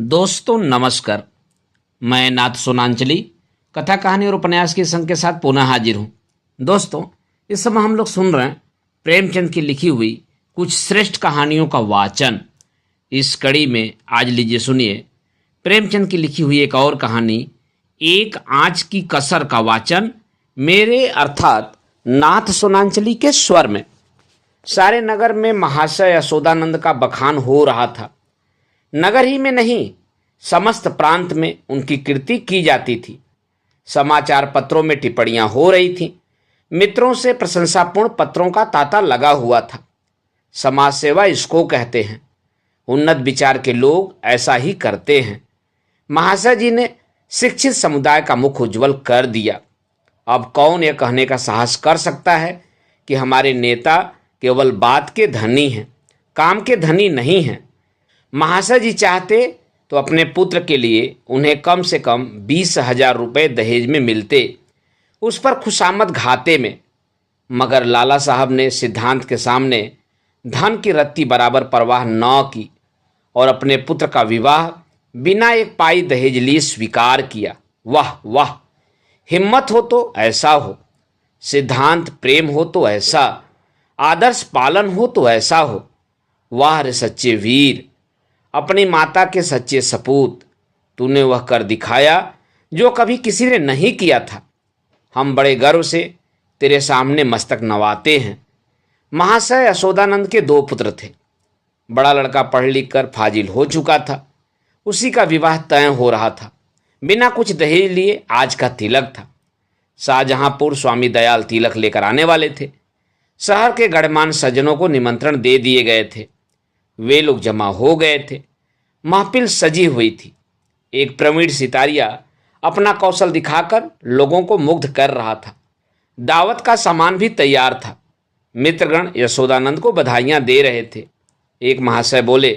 दोस्तों नमस्कार। मैं नाथ सोनांचली कथा कहानी और उपन्यास के संग के साथ पुनः हाजिर हूँ। दोस्तों इस समय हम लोग सुन रहे हैं प्रेमचंद की लिखी हुई कुछ श्रेष्ठ कहानियों का वाचन। इस कड़ी में आज लीजिए सुनिए प्रेमचंद की लिखी हुई एक और कहानी एक आँच की कसर का वाचन मेरे अर्थात नाथ सोनांचली के स्वर में। सारे नगर में महाशय यशोदानंद का बखान हो रहा था। नगर ही में नहीं समस्त प्रांत में उनकी कीर्ति की जाती थी। समाचार पत्रों में टिप्पणियां हो रही थीं। मित्रों से प्रशंसापूर्ण पत्रों का तांता लगा हुआ था। समाज सेवा इसको कहते हैं। उन्नत विचार के लोग ऐसा ही करते हैं। महाशय जी ने शिक्षित समुदाय का मुख उज्जवल कर दिया। अब कौन यह कहने का साहस कर सकता है कि हमारे नेता केवल बात के धनी हैं, काम के धनी नहीं हैं। महाशय जी चाहते तो अपने पुत्र के लिए उन्हें कम से कम 20,000 रुपये दहेज में मिलते, उस पर खुशामद घाते में। मगर लाला साहब ने सिद्धांत के सामने धन की रत्ती बराबर परवाह न की और अपने पुत्र का विवाह बिना एक पाई दहेज लिए स्वीकार किया। वाह वाह, हिम्मत हो तो ऐसा हो, सिद्धांत प्रेम हो तो ऐसा, आदर्श पालन हो तो ऐसा हो। वाह रे सच्चे वीर, अपनी माता के सच्चे सपूत, तूने वह कर दिखाया जो कभी किसी ने नहीं किया था। हम बड़े गर्व से तेरे सामने मस्तक नवाते हैं। महाशय यशोदानंद के 2 पुत्र थे। बड़ा लड़का पढ़ लिख कर फाजिल हो चुका था। उसी का विवाह तय हो रहा था। बिना कुछ दहेज लिए आज का तिलक था। शाहजहांपुर स्वामी दयाल तिलक लेकर आने वाले थे। शहर के गणमान्य सज्जनों को निमंत्रण दे दिए गए थे। वे लोग जमा हो गए थे। महफिल सजी हुई थी। एक प्रवीण सितारिया अपना कौशल दिखाकर लोगों को मुग्ध कर रहा था। दावत का सामान भी तैयार था। मित्रगण यशोदानंद को बधाइयां दे रहे थे। एक महाशय बोले,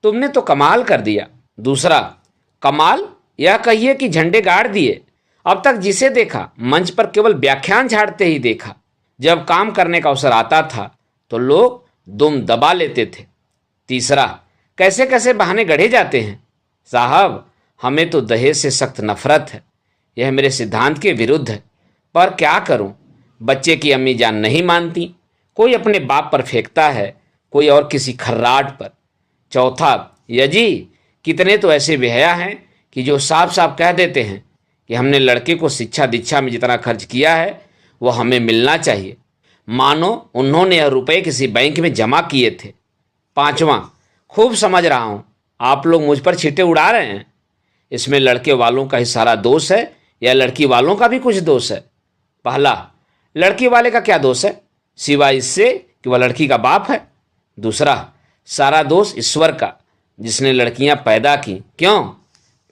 तुमने तो कमाल कर दिया। दूसरा, कमाल यह कहिए कि झंडे गाड़ दिए। अब तक जिसे देखा मंच पर केवल व्याख्यान झाड़ते ही देखा। जब काम करने का अवसर आता था तो लोग दुम दबा लेते थे। तीसरा, कैसे कैसे बहाने गढ़े जाते हैं। साहब, हमें तो दहेज से सख्त नफरत है। यह मेरे सिद्धांत के विरुद्ध है, पर क्या करूं। बच्चे की अम्मी जान नहीं मानती। कोई अपने बाप पर फेंकता है, कोई और किसी खर्राट पर। चौथा, यजी कितने तो ऐसे बेहया हैं कि जो साफ साफ कह देते हैं कि हमने लड़के को शिक्षा दीक्षा में जितना खर्च किया है वह हमें मिलना चाहिए, मानो उन्होंने यह रुपए किसी बैंक में जमा किए थे। पांचवा, खूब समझ रहा हूं आप लोग मुझ पर छींटे उड़ा रहे हैं। इसमें लड़के वालों का ही सारा दोष है या लड़की वालों का भी कुछ दोष है। पहला, लड़की वाले का क्या दोष है सिवाय इससे कि वह लड़की का बाप है। दूसरा, सारा दोष ईश्वर का जिसने लड़कियां पैदा की। क्यों?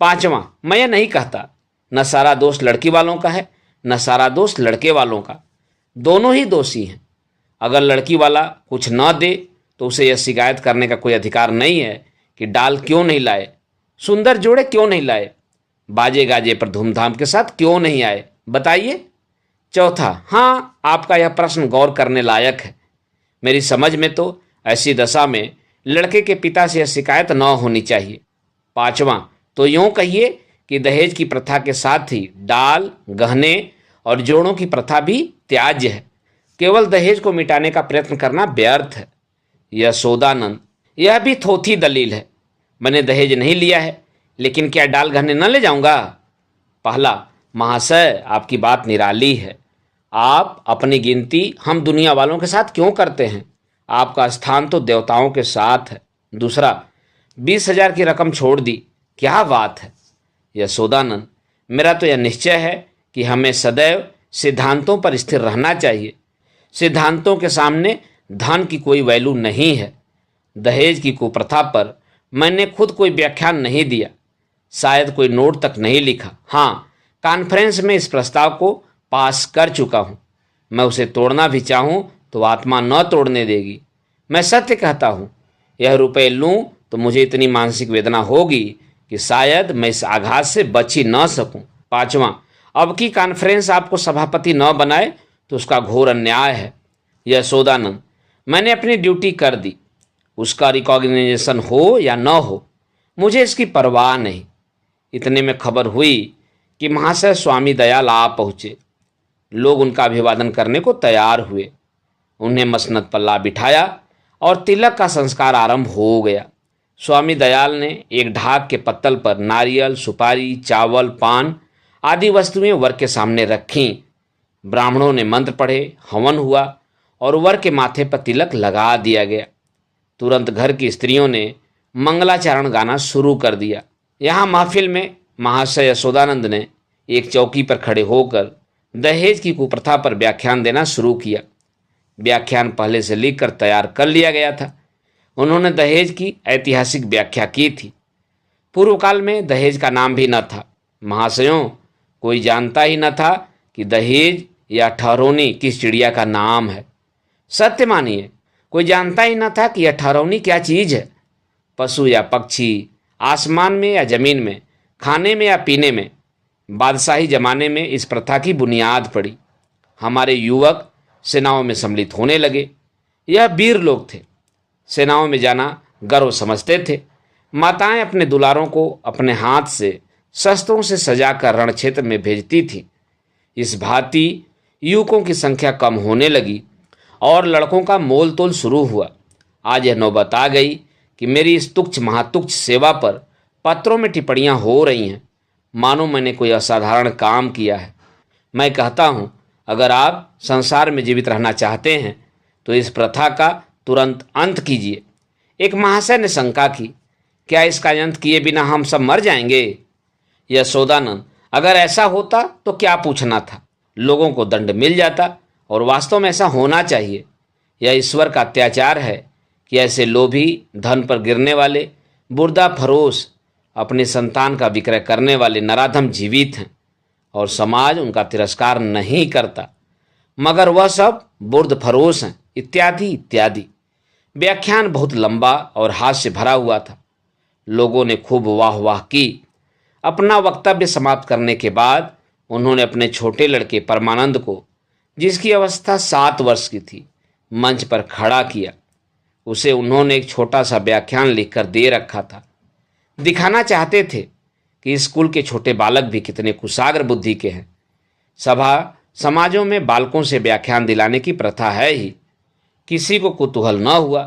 पांचवा, मैं ये नहीं कहता न सारा दोष लड़की वालों का है न सारा दोष लड़के वालों का। दोनों ही दोषी हैं। अगर लड़की वाला कुछ न दे तो उसे यह शिकायत करने का कोई अधिकार नहीं है कि डाल क्यों नहीं लाए, सुंदर जोड़े क्यों नहीं लाए, बाजे गाजे पर धूमधाम के साथ क्यों नहीं आए, बताइए। चौथा, हाँ, आपका यह प्रश्न गौर करने लायक है। मेरी समझ में तो ऐसी दशा में लड़के के पिता से यह शिकायत न होनी चाहिए। पांचवा, तो यूँ कहिए कि दहेज की प्रथा के साथ ही डाल, गहने और जोड़ों की प्रथा भी त्याज्य है। केवल दहेज को मिटाने का प्रयत्न करना व्यर्थ है। यशोदानंद, यह भी थोथी दलील है। मैंने दहेज नहीं लिया है, लेकिन क्या डाल गहने न ले जाऊंगा। पहला, महाशय आपकी बात निराली है। आप अपनी गिनती हम दुनिया वालों के साथ क्यों करते हैं? आपका स्थान तो देवताओं के साथ है। दूसरा, 20,000 की रकम छोड़ दी, क्या बात है। यशोदानंद, मेरा तो यह निश्चय है कि हमें सदैव सिद्धांतों पर स्थिर रहना चाहिए। सिद्धांतों के सामने धन की कोई वैल्यू नहीं है। दहेज की कुप्रथा पर मैंने खुद कोई व्याख्यान नहीं दिया, शायद कोई नोट तक नहीं लिखा। हाँ, कॉन्फ्रेंस में इस प्रस्ताव को पास कर चुका हूँ। मैं उसे तोड़ना भी चाहूँ तो आत्मा न तोड़ने देगी। मैं सत्य कहता हूँ, यह रुपए लूँ तो मुझे इतनी मानसिक वेदना होगी कि शायद मैं इस आघात से बच ही न सकूँ। पांचवा, अब की कॉन्फ्रेंस आपको सभापति न बनाए तो उसका घोर अन्याय है। यशोदानंद, मैंने अपनी ड्यूटी कर दी, उसका रिकॉग्निशन हो या न हो, मुझे इसकी परवाह नहीं। इतने में खबर हुई कि महाशय स्वामी दयाल आ पहुँचे। लोग उनका अभिवादन करने को तैयार हुए। उन्हें मसनद पर ला बिठाया और तिलक का संस्कार आरंभ हो गया। स्वामी दयाल ने एक ढाक के पत्तल पर नारियल, सुपारी, चावल, पान आदि वस्तुएं वर के सामने रखीं। ब्राह्मणों ने मंत्र पढ़े, हवन हुआ और वर के माथे पर तिलक लगा दिया गया। तुरंत घर की स्त्रियों ने मंगलाचरण गाना शुरू कर दिया। यहाँ महफिल में महाशय यशोदानंद ने एक चौकी पर खड़े होकर दहेज की कुप्रथा पर व्याख्यान देना शुरू किया। व्याख्यान पहले से लिखकर तैयार कर लिया गया था। उन्होंने दहेज की ऐतिहासिक व्याख्या की थी। पूर्व काल में दहेज का नाम भी न था। महाशयों, कोई जानता ही न था कि दहेज या ठहरौनी किस चिड़िया का नाम है। सत्य मानिए, कोई जानता ही न था कि यह ठहरौनी क्या चीज़ है। पशु या पक्षी, आसमान में या जमीन में, खाने में या पीने में। बादशाही जमाने में इस प्रथा की बुनियाद पड़ी। हमारे युवक सेनाओं में सम्मिलित होने लगे। यह वीर लोग थे। सेनाओं में जाना गर्व समझते थे। माताएं अपने दुलारों को अपने हाथ से शस्त्रों से सजाकर रण क्षेत्र में भेजती थी। इस भांति युवकों की संख्या कम होने लगी और लड़कों का मोल तोल शुरू हुआ। आज यह नौबत आ गई कि मेरी इस तुच्छ महातुच्छ सेवा पर पत्रों में टिप्पणियां हो रही हैं, मानो मैंने कोई असाधारण काम किया है। मैं कहता हूँ, अगर आप संसार में जीवित रहना चाहते हैं तो इस प्रथा का तुरंत अंत कीजिए। एक महाशय ने शंका की, क्या इसका अंत किए बिना हम सब मर जाएंगे? यशोदानंद, अगर ऐसा होता तो क्या पूछना था, लोगों को दंड मिल जाता और वास्तव में ऐसा होना चाहिए। यह ईश्वर का अत्याचार है कि ऐसे लोभी, धन पर गिरने वाले, बुर्दा फरोश, अपनी संतान का विक्रय करने वाले नराधम जीवित हैं और समाज उनका तिरस्कार नहीं करता, मगर वह सब बुर्द फरोश हैं, इत्यादि इत्यादि। व्याख्यान बहुत लंबा और हास्य भरा हुआ था। लोगों ने खूब वाह वाह की। अपना वक्तव्य समाप्त करने के बाद उन्होंने अपने छोटे लड़के परमानंद को, जिसकी अवस्था 7 वर्ष की थी, मंच पर खड़ा किया। उसे उन्होंने एक छोटा सा व्याख्यान लिखकर दे रखा था। दिखाना चाहते थे कि स्कूल के छोटे बालक भी कितने कुशाग्र बुद्धि के हैं। सभा समाजों में बालकों से व्याख्यान दिलाने की प्रथा है ही। किसी को कुतूहल न हुआ।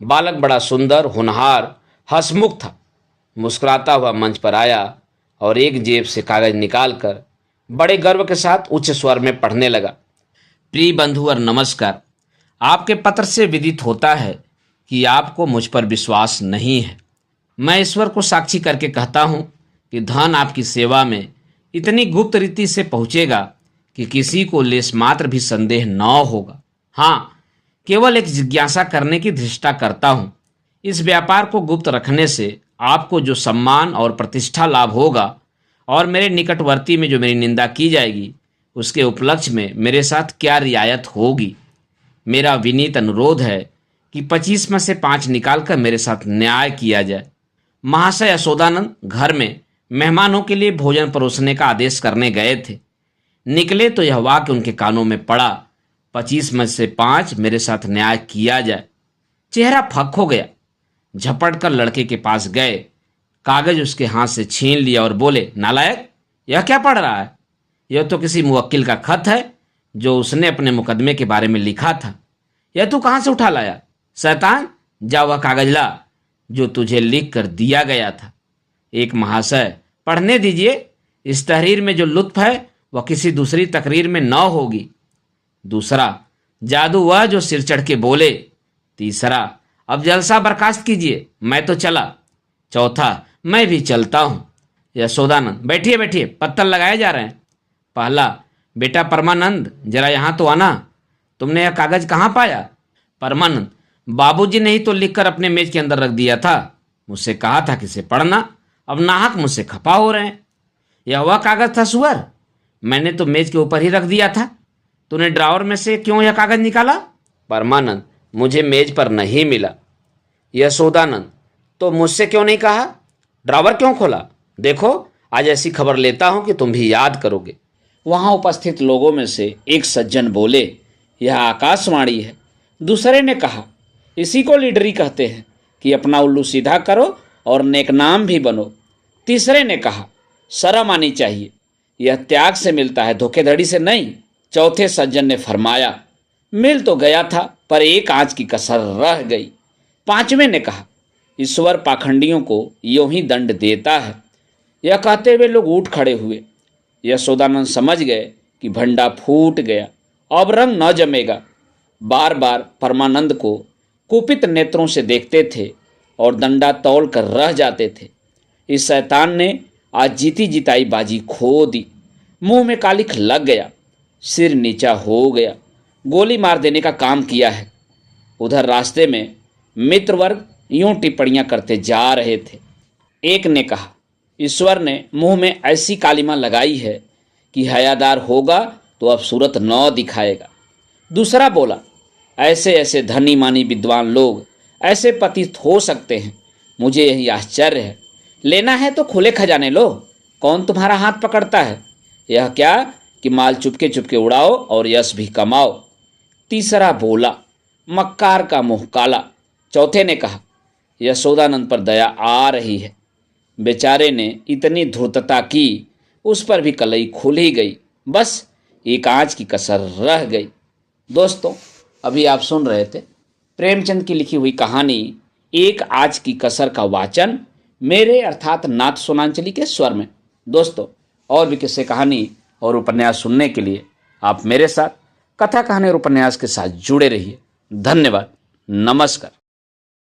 बालक बड़ा सुंदर, होनहार, हंसमुख था। मुस्कुराता हुआ मंच पर आया और एक जेब से कागज निकालकर बड़े गर्व के साथ उच्च स्वर में पढ़ने लगा। प्रिय बंधुवर, नमस्कार। आपके पत्र से विदित होता है कि आपको मुझ पर विश्वास नहीं है। मैं ईश्वर को साक्षी करके कहता हूँ कि धन आपकी सेवा में इतनी गुप्त रीति से पहुँचेगा कि किसी को लेश मात्र भी संदेह न होगा। हाँ, केवल एक जिज्ञासा करने की धृष्टा करता हूँ। इस व्यापार को गुप्त रखने से आपको जो सम्मान और प्रतिष्ठा लाभ होगा और मेरे निकटवर्ती में जो मेरी निंदा की जाएगी, उसके उपलक्ष्य में मेरे साथ क्या रियायत होगी। मेरा विनीत अनुरोध है कि 25 में से 5 निकालकर मेरे साथ न्याय किया जाए। महाशय यशोदानंद घर में मेहमानों के लिए भोजन परोसने का आदेश करने गए थे। निकले तो यह वाक्य उनके कानों में पड़ा, 25 में से 5 मेरे साथ न्याय किया जाए। चेहरा फक हो गया। झपट कर लड़के के पास गए, कागज उसके हाथ से छीन लिया और बोले, नालायक, यह क्या पढ़ रहा है? यह तो किसी मुवक्किल का खत है जो उसने अपने मुकदमे के बारे में लिखा था। यह तू कहाँ से उठा लाया? शैतान, जा वह कागज ला जो तुझे लिख कर दिया गया था। एक महाशय, पढ़ने दीजिए। इस तहरीर में जो लुत्फ है वह किसी दूसरी तकरीर में न होगी। दूसरा, जादू वह जो सिर चढ़ के बोले। तीसरा, अब जलसा बर्खास्त कीजिए, मैं तो चला। चौथा, मैं भी चलता हूँ। यशोदानंद, बैठिए बैठिए, पत्तल लगाए जा रहे हैं। पहला, बेटा परमानंद, जरा यहाँ तो आना। तुमने यह कागज कहाँ पाया? परमानंद, बाबूजी ने ही तो लिखकर अपने मेज के अंदर रख दिया था। मुझसे कहा था कि इसे पढ़ना, अब नाहक मुझसे खफा हो रहे हैं। यह वह कागज था सुअर, मैंने तो मेज के ऊपर ही रख दिया था। तूने ड्रावर में से क्यों यह कागज निकाला? परमानंद, मुझे मेज पर नहीं मिला। यशोदानंद, तो मुझसे क्यों नहीं कहा? ड्रावर क्यों खोला? देखो, आज ऐसी खबर लेता हूं कि तुम भी याद करोगे। वहां उपस्थित लोगों में से एक सज्जन बोले, यह आकाशवाणी है। दूसरे ने कहा, इसी को लीडरी कहते हैं कि अपना उल्लू सीधा करो और नेकनाम भी बनो। तीसरे ने कहा, शर्म आनी चाहिए, यह त्याग से मिलता है, धोखेधड़ी से नहीं। चौथे सज्जन ने फरमाया, मिल तो गया था पर एक आंच की कसर रह गई। पांचवें ने कहा, ईश्वर पाखंडियों को यूं ही दंड देता है। यह कहते हुए लोग उठ खड़े हुए। यशोदानंद समझ गए कि भंडा फूट गया, अब रंग न जमेगा। बार बार परमानंद को कुपित नेत्रों से देखते थे और दंडा तौल कर रह जाते थे। इस शैतान ने आज जीती जिताई बाजी खो दी। मुंह में कालिख लग गया, सिर नीचा हो गया, गोली मार देने का काम किया है। उधर रास्ते में मित्र वर्ग यूं टिप्पणियां करते जा रहे थे। एक ने कहा, ईश्वर ने मुंह में ऐसी कालिमा लगाई है कि हयादार होगा तो अब सूरत न दिखाएगा। दूसरा बोला, ऐसे ऐसे धनी मानी विद्वान लोग ऐसे पतित हो सकते हैं, मुझे यही आश्चर्य है। लेना है तो खुले खजाने लो, कौन तुम्हारा हाथ पकड़ता है? यह क्या कि माल चुपके चुपके उड़ाओ और यश भी कमाओ। तीसरा बोला, मक्कार का मुंह काला। चौथे ने कहा, यशोदानंद पर दया आ रही है। बेचारे ने इतनी धूर्तता की, उस पर भी कलई खुल ही गई, बस एक आंच की कसर रह गई। दोस्तों, अभी आप सुन रहे थे प्रेमचंद की लिखी हुई कहानी एक आंच की कसर का वाचन मेरे अर्थात नाथ सोनांचली के स्वर में। दोस्तों, और भी किस्से कहानी और उपन्यास सुनने के लिए आप मेरे साथ कथा कहानी और उपन्यास के साथ जुड़े रहिए। धन्यवाद। नमस्कार।